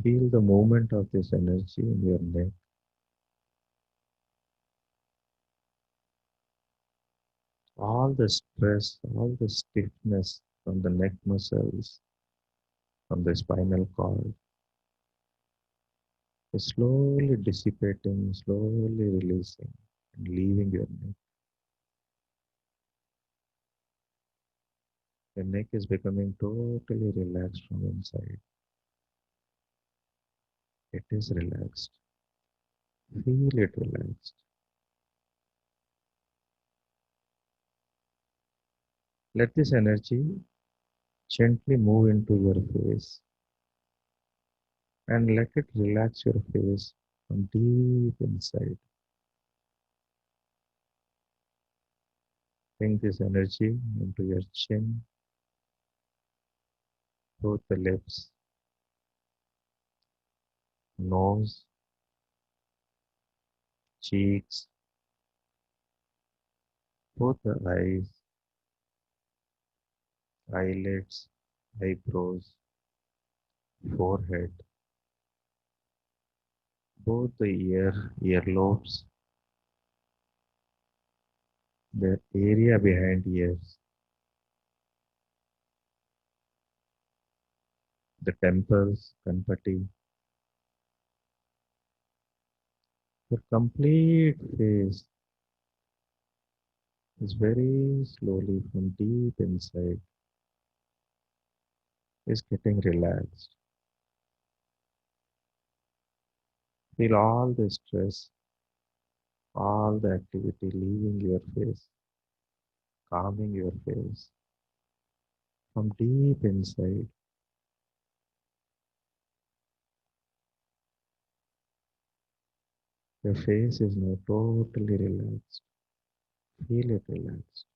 D: Feel the movement of this energy in your neck. All the stress, all the stiffness from the neck muscles, from the spinal cord is slowly dissipating, slowly releasing and leaving your neck. Your neck is becoming totally relaxed from inside. It is relaxed. Feel it relaxed. Let this energy gently move into your face and let it relax your face from deep inside. Bring this energy into your chin, both the lips, nose, cheeks, both the eyes, eyelids, eyebrows, forehead, both the earlobes, the area behind ears, the temples, kanpati, Your complete face is very slowly from deep inside is getting relaxed. Feel all the stress, all the activity leaving your face, calming your face from deep inside. Your face is now totally relaxed. Feel it relaxed.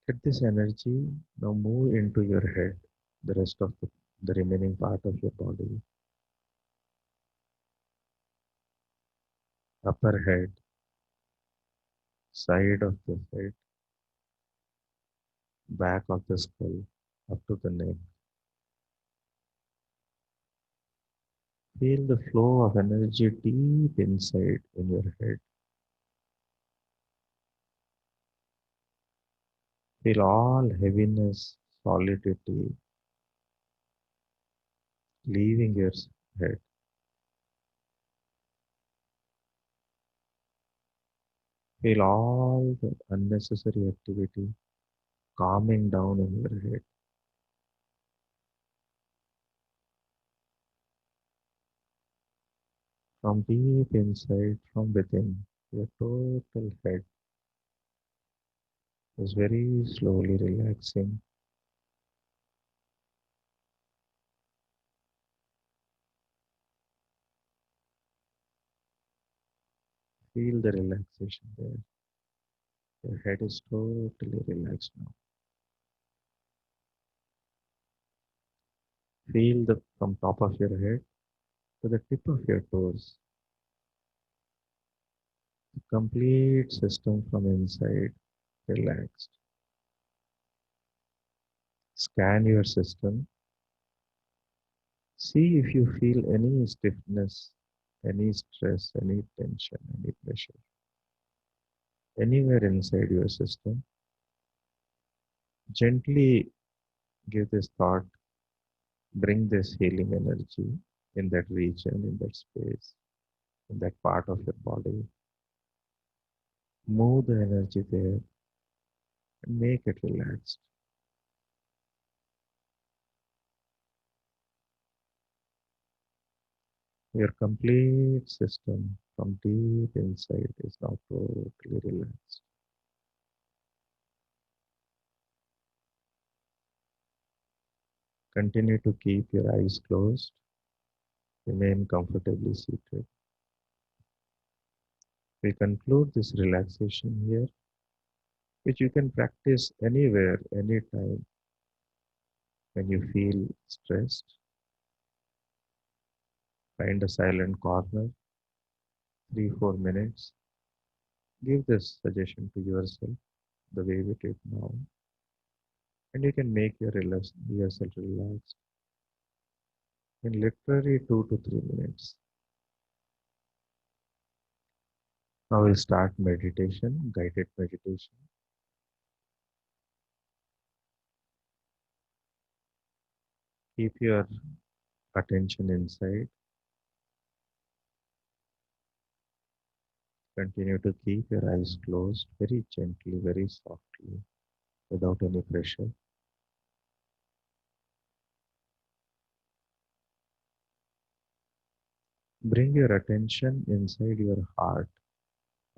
D: Let this energy now move into your head, the rest of the remaining part of your body, upper head, side of the head, back of the skull, up to the neck. Feel the flow of energy deep inside in your head. Feel all heaviness, solidity leaving your head. Feel all the unnecessary activity calming down in your head. From deep inside, from within, your total head is very slowly relaxing. Feel the relaxation there. Your head is totally relaxed now. Feel the from top of your head to the tip of your toes. The complete system from inside relaxed. Scan your system. See if you feel any stiffness, any stress, any tension, any pressure anywhere inside your system. Gently give this thought, bring this healing energy in that region, in that space, in that part of your body. Move the energy there and make it relaxed. Your complete system from deep inside is now totally relaxed. Continue to keep your eyes closed. Remain comfortably seated. We conclude this relaxation here, which you can practice anywhere, anytime when you feel stressed. Find a silent corner, 3 4 minutes. Give this suggestion to yourself the way we did now, and you can make yourself relaxed in literally 2 to 3 minutes. Now we'll start meditation, guided meditation. Keep your attention inside. Continue to keep your eyes closed very gently, very softly, without any pressure. Bring your attention inside your heart.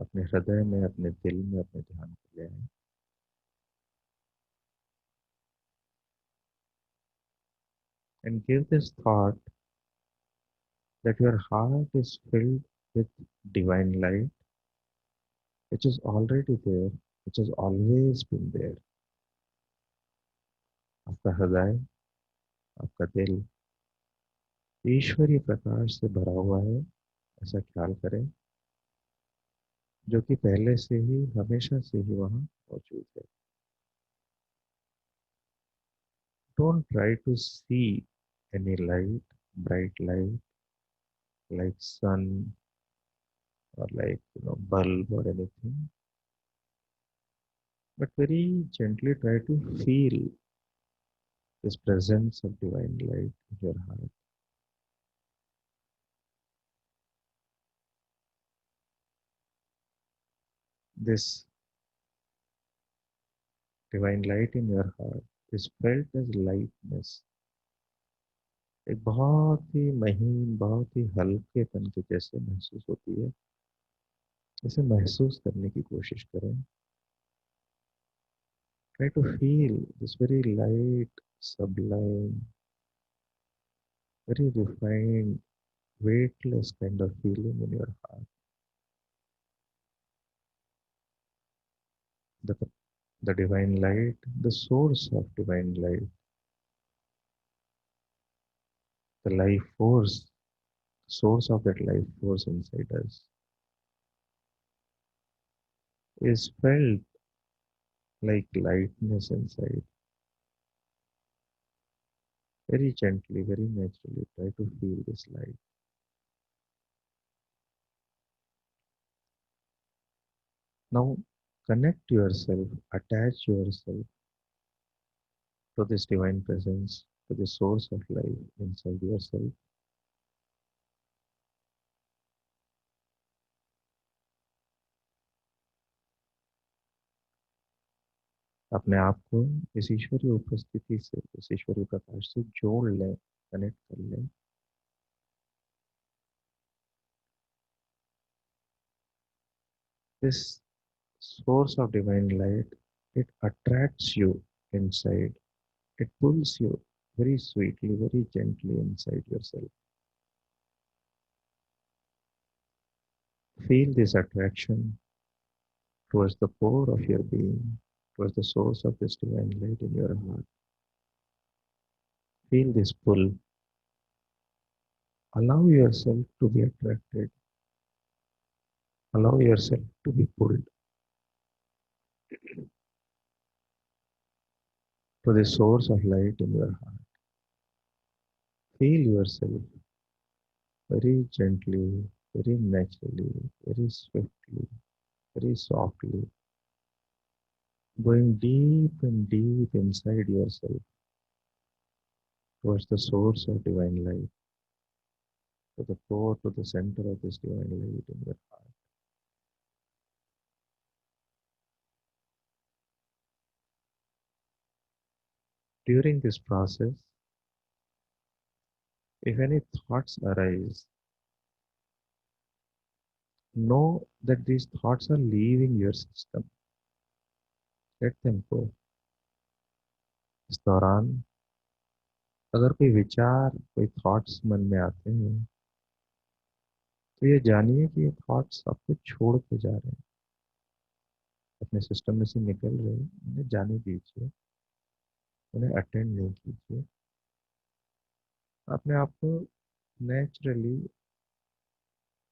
D: अपने हृदय में, अपने दिल में अपने ध्यान को ले आए. And give this thought that your heart is filled with divine light, which is already there, which has always been there. आपका हृदय, आपका दिल ईश्वरीय प्रकाश से भरा हुआ है, ऐसा ख्याल करें, जो कि पहले से ही, हमेशा से ही वहाँ मौजूद है. Don't try to see any light, bright light, like sun or like bulb or anything, but very gently try to feel this presence of divine light in your heart, this divine light in your heart is felt as lightness, एक बहुत ही महीन, बहुत ही हल्केपन के जैसे महसूस होती है। इसे महसूस करने की कोशिश करें। Try to feel this very light, sublime, very refined, weightless kind of feeling in your heart. The, the divine light, the source of divine light, the life force, source of that life force inside us is felt like lightness inside. Very gently, very naturally, try to feel this light. Now, connect yourself, attach yourself to this divine presence, to the source of life inside yourself. अपने आप को इस ईश्वरीय उपस्थिति से, इस ईश्वरीय प्रकाश से जोड़ लें, कनेक्ट कर लें। This source of divine light, it attracts you inside. It pulls you very sweetly, very gently inside yourself. Feel this attraction towards the core of your being, towards the source of this divine light in your heart. Feel this pull. Allow yourself to be attracted. Allow yourself to be pulled to the source of light in your heart. Feel yourself very gently, very naturally, very swiftly, very softly, going deep and deep inside yourself towards the source of divine light, to the core, to the center of this divine light in your heart. During this process, if any thoughts arise, know that these thoughts are leaving your system. Let them go. इस दौरान अगर कोई विचार, कोई thoughts मन में आते हैं, तो ये जानिए कि ये थॉट्स आपको छोड़ के जा रहे हैं, अपने सिस्टम में से निकल रहे हैं। उन्हें जाने दीजिए, उन्हें अटेंड नहीं कीजिए। अपने आप को नेचुरली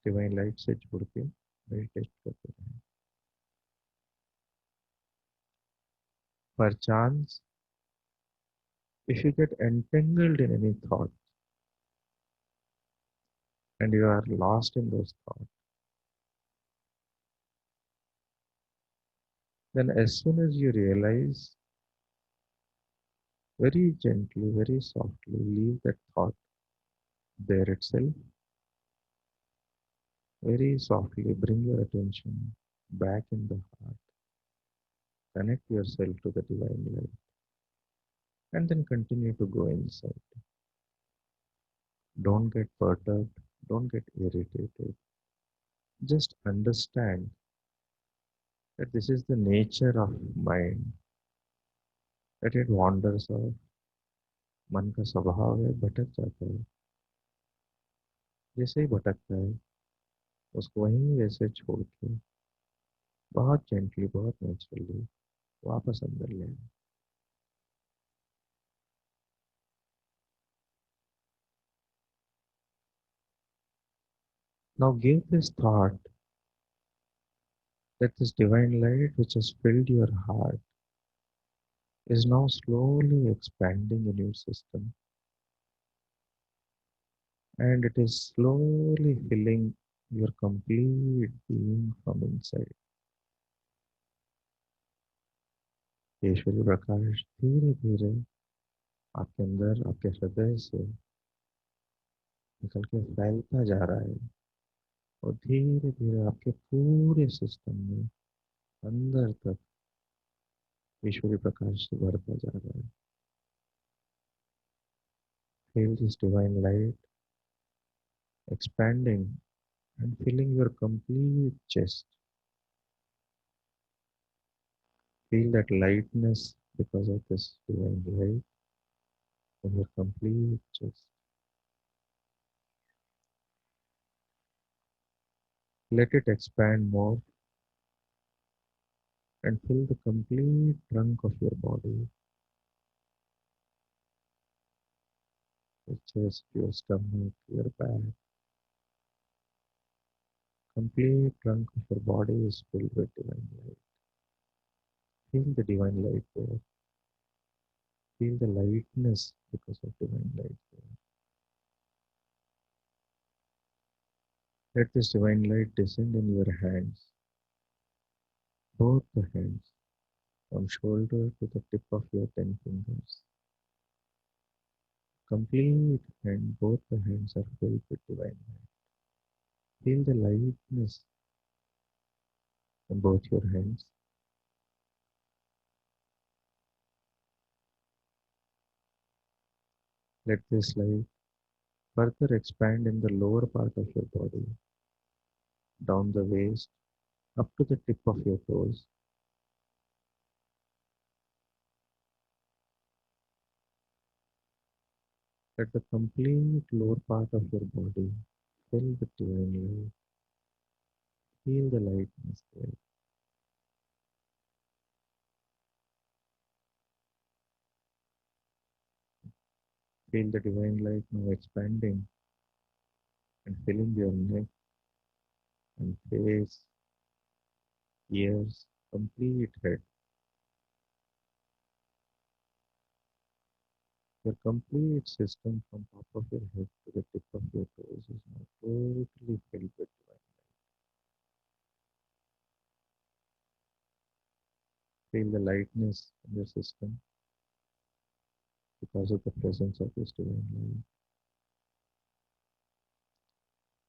D: डिवाइन लाइट से जोड़ के मेडिटेट करते रहें। Perchance, if you get entangled in any thought and you are lost in those thoughts, then as soon as you realize, very gently, very softly, leave that thought there itself. Very softly bring your attention back in the heart. Connect yourself to the divine light and then continue to go inside. Don't get perturbed, don't get irritated. Just understand that this is the nature of mind, that it wanders off. मन का स्वभाव है, भटक जाता है। जैसे ही भटकता है, उसको वहीं वैसे छोड़ के बहुत जेंटली, बहुत नेचुरली वापस अंदर ले आए। Now give this thought that this divine light which has filled your heart is now slowly expanding in your system, and it is slowly filling your complete being from inside. ईश्वरीय प्रकाश धीरे धीरे आपके अंदर, आपके हृदय से निकल के फैलता जा रहा है और धीरे धीरे आपके पूरे सिस्टम में अंदर तक ईश्वरी प्रकाश से भरता जा रहा है. Feel this divine light expanding and filling your complete chest. Feel that lightness because of this divine light in your complete chest. Let it expand more and fill the complete trunk of your body, your chest, your stomach, your back. Complete trunk of your body is filled with divine light. Feel the divine light there. Feel the lightness because of divine light there. Let this divine light descend in your hands, both the hands, from shoulder to the tip of your 10 fingers. Complete hand, both the hands are filled with divine light. Feel the lightness in both your hands. Let this light further expand in the lower part of your body, down the waist, up to the tip of your toes. Let the complete lower part of your body fill with divine light. Feel the lightness there. Feel the divine light now expanding and filling your neck and face, ears, complete head. Your complete system from top of your head to the tip of your toes is now totally filled with divine. Feel the lightness in your system because of the presence of this divine light.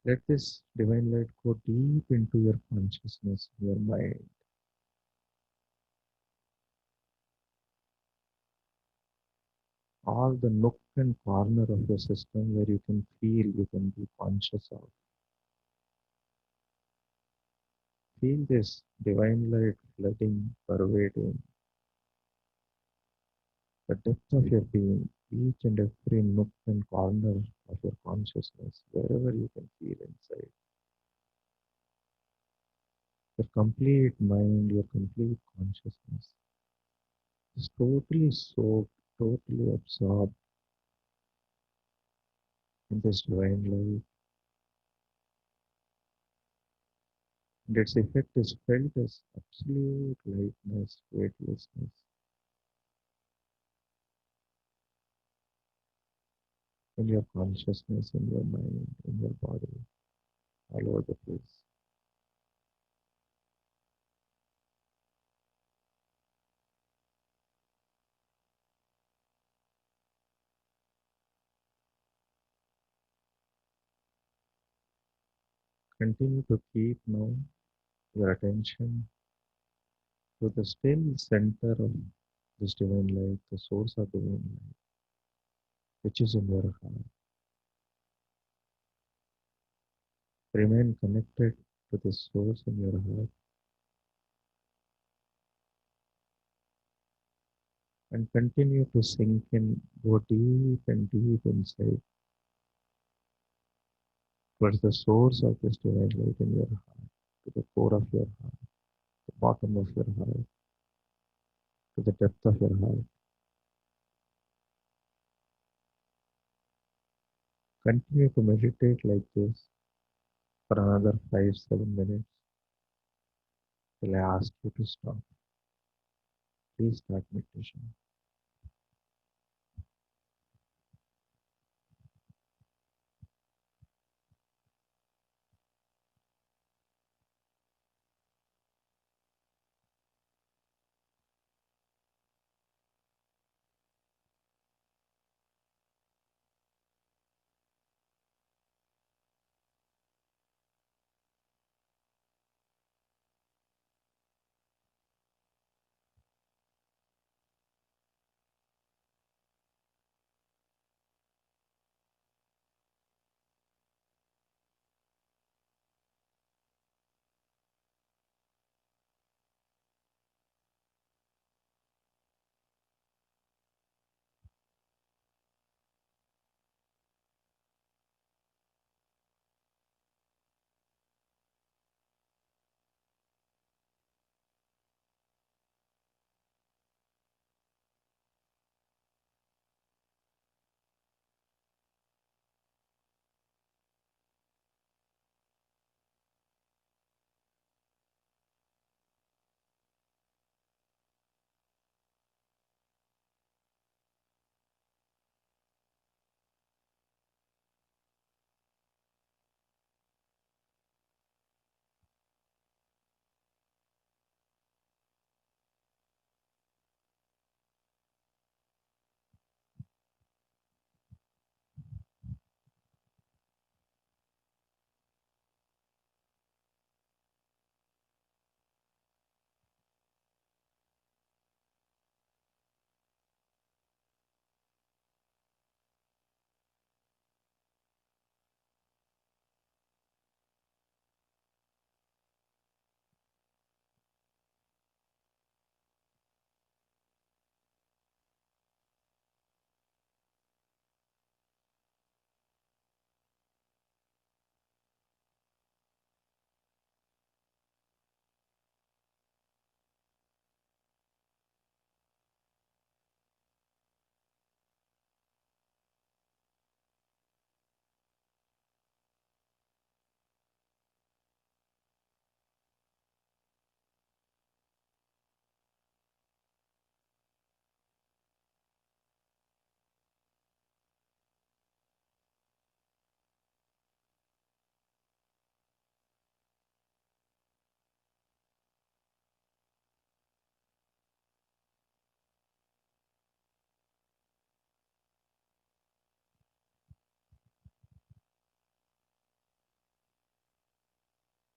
D: Let this divine light go deep into your consciousness, your mind. All the nook and corner of your system where you can feel, you can be conscious of. Feel this divine light flooding, pervading the depth of your being, each and every nook and corner of your consciousness, wherever you can feel inside. Your complete mind, your complete consciousness is totally soaked, totally absorbed in this divine light, and its effect is felt as absolute lightness, weightlessness in your consciousness, in your mind, in your body, all over the place. Continue to keep now your attention to the still center of this divine light, the source of divine light, which is in your heart. Remain connected to this source in your heart and continue to sink in, go deep and deep inside towards the source of this divine light in your heart, to the core of your heart, the bottom of your heart, to the depth of your heart. Continue to meditate like this for another 5-7 minutes till I ask you to stop. Please start meditation.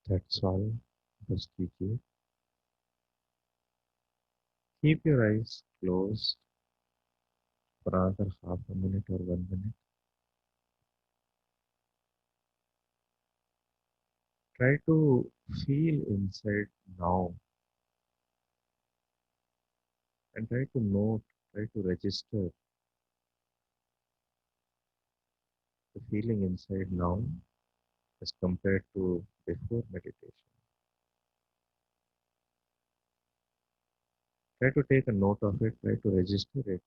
D: That's all. Just keep your eyes closed for another half a minute or 1 minute. Try to feel inside now and try to note, try to register the feeling inside now as compared to before meditation. Try to take a note of it, try to register it,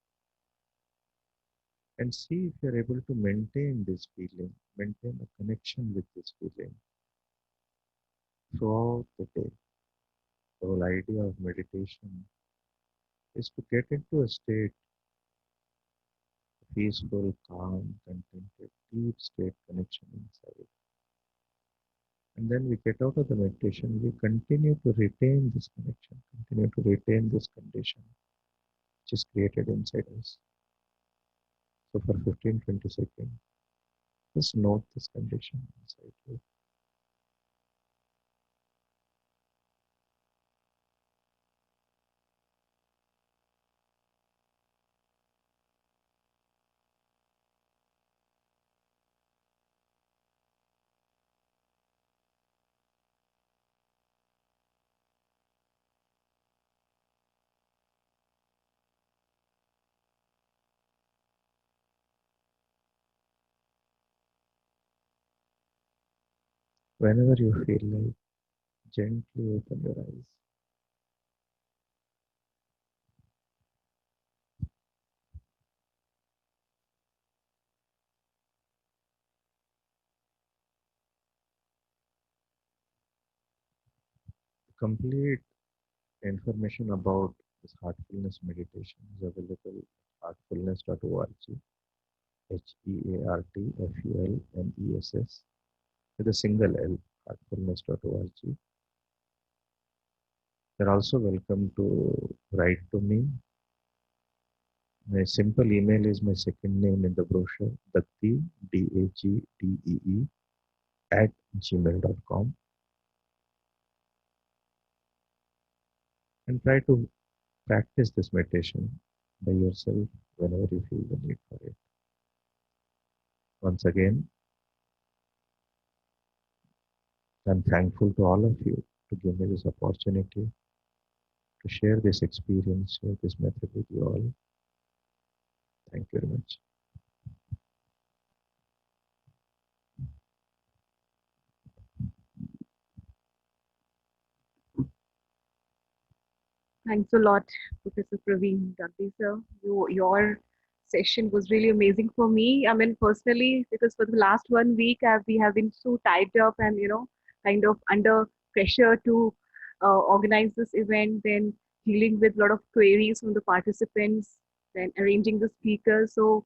D: and see if you're able to maintain this feeling, maintain a connection with this feeling throughout the day. The whole idea of meditation is to get into a state, peaceful, calm, contented, deep state connection inside. And then we get out of the meditation, we continue to retain this connection, continue to retain this condition which is created inside us. So for 15-20 seconds, just note this condition inside you. Whenever you feel like, gently open your eyes. Complete information about this heartfulness meditation is available at heartfulness.org, HEARTFULNESS, with a single L, heartfulness.org. You're also welcome to write to me. My simple email is my second name in the brochure, Dagdee, DAGDEE, at gmail.com. And try to practice this meditation by yourself whenever you feel the need for it. Once again, I'm thankful to all of you to give me this opportunity to share this experience, share this method with you all. Thank you very much.
A: Thanks a lot, Professor Praveen Dagdi, sir. Your session was really amazing for me. I mean, personally, because for the last 1 week, we have been so tied up and, kind of under pressure to organize this event, then dealing with a lot of queries from the participants, then arranging the speakers. So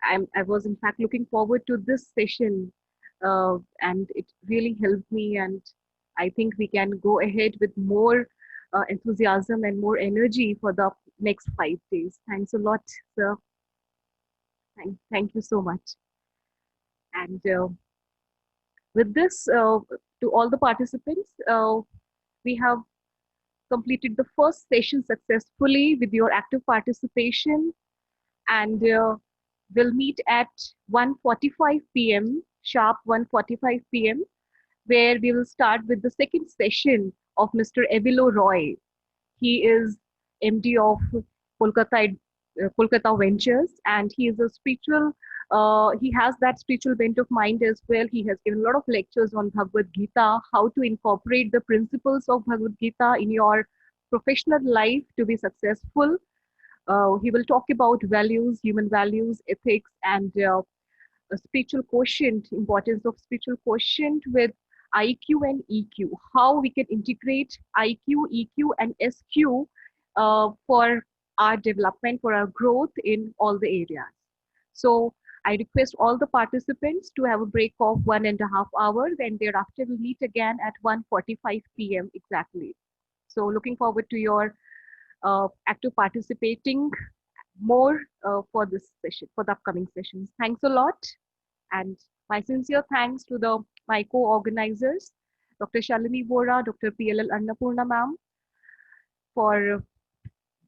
A: I was in fact looking forward to this session, and it really helped me. And I think we can go ahead with more enthusiasm and more energy for the next 5 days. Thanks a lot, sir. Thank you so much. And with this, to all the participants, we have completed the first session successfully with your active participation, and we'll meet at 1:45 p.m. sharp 1:45 p.m., where we will start with the second session of Mr. Evilo Roy. He is MD of Kolkata, Kolkata Ventures, and he is a spiritual. He has that spiritual bent of mind as well. He has given a lot of lectures on Bhagavad Gita, how to incorporate the principles of Bhagavad Gita in your professional life to be successful. He will talk about values, human values, ethics, and a spiritual quotient, importance of spiritual quotient with IQ and EQ, how we can integrate IQ, EQ, and SQ for our development, for our growth in all the areas. So I request all the participants to have a break of 1.5 hours, and thereafter we'll meet again at 1:45 p.m. exactly. So looking forward to your active participating more for this session, for the upcoming sessions. Thanks a lot. And my sincere thanks to my co-organizers Dr. Shalini Vora, Dr. PLL Annapurna ma'am, for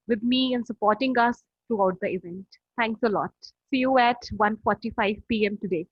A: with me and supporting us throughout the event. Thanks a lot. See you at 1:45 p.m. today.